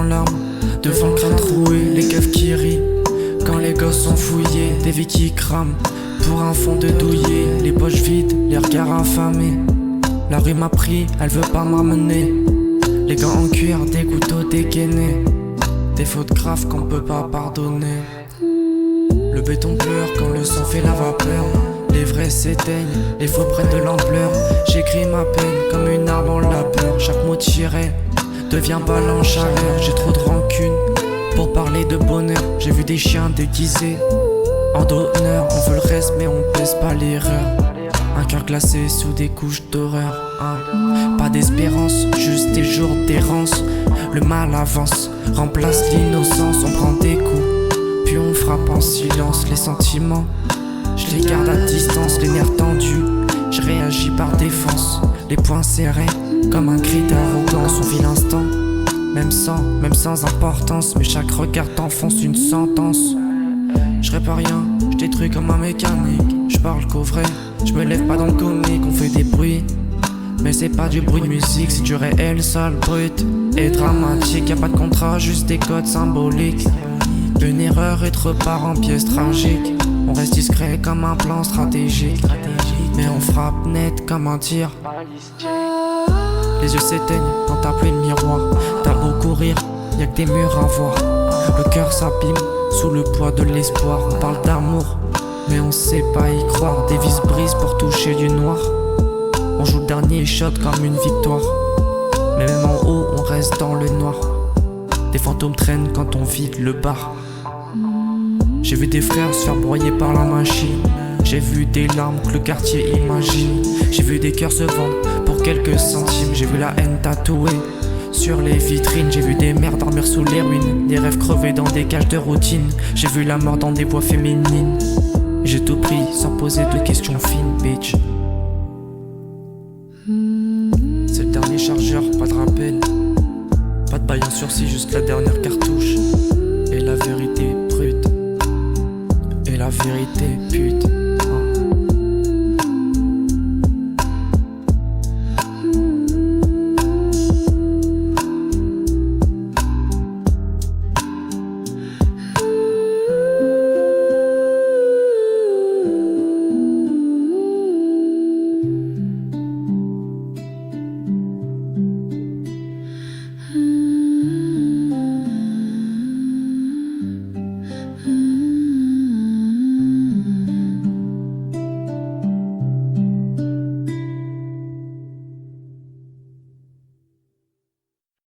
larmes, devant le crâne troué, les keufs qui rient. Quand les gosses sont fouillés, des vies qui crament pour un fond de douillet, les poches vides, les regards affamés. La rue m'a pris, elle veut pas m'amener. Les gants en cuir, des couteaux dégainés, des fautes graves qu'on peut pas pardonner. Le béton pleure quand le sang fait la vapeur. Les vrais s'éteignent, les faux prennent de l'ampleur. J'écris ma peine comme une arme en labeur. Chaque mot tiré devient balle en chaleur. J'ai trop de rancune pour parler de bonheur. J'ai vu des chiens déguisés en d'honneur. On veut le reste mais on pèse pas l'erreur. Un cœur glacé sous des couches d'horreur, hein. Pas d'espérance, juste des jours d'errance. Le mal avance, remplace l'innocence. On prend des coups, puis on frappe en silence. Les sentiments, je les garde à distance. Les nerfs tendus, je réagis par défense. Les poings serrés, comme un cri d'arrogance. On vit l'instant, même sans importance. Mais chaque regard t'enfonce une sentence. Je répare rien, je détruis comme un mécanique. Je parle qu'au vrai, je me lève pas dans le comique. On fait des bruits, mais c'est pas du bruit de musique. C'est du réel, sale, brut et dramatique. Y'a pas de contrat, juste des codes symboliques. Une erreur et te repart en pièces tragiques. On reste discret comme un plan stratégique, mais on frappe net comme un tir. Les yeux s'éteignent quand t'as plus le miroir. T'as beau courir, y'a que des murs à voir. Le cœur s'abîme sous le poids de l'espoir. On parle d'amour, mais on sait pas y croire. Des vis brisent pour toucher du noir. On joue le dernier shot comme une victoire, mais même en haut on reste dans le noir. Des fantômes traînent quand on vide le bar. J'ai vu des frères se faire broyer par la machine. J'ai vu des larmes que le quartier imagine. J'ai vu des cœurs se vendre pour quelques centimes. J'ai vu la haine tatouée sur les vitrines. J'ai vu des mères dormir sous les ruines, des rêves crevés dans des cages de routine. J'ai vu la mort dans des voix féminines. J'ai tout pris sans poser de questions fines, bitch. C'est le dernier chargeur, pas de rappel. Pas de bail en sursis, juste la dernière cartouche. Et la vérité brute, et la vérité pure.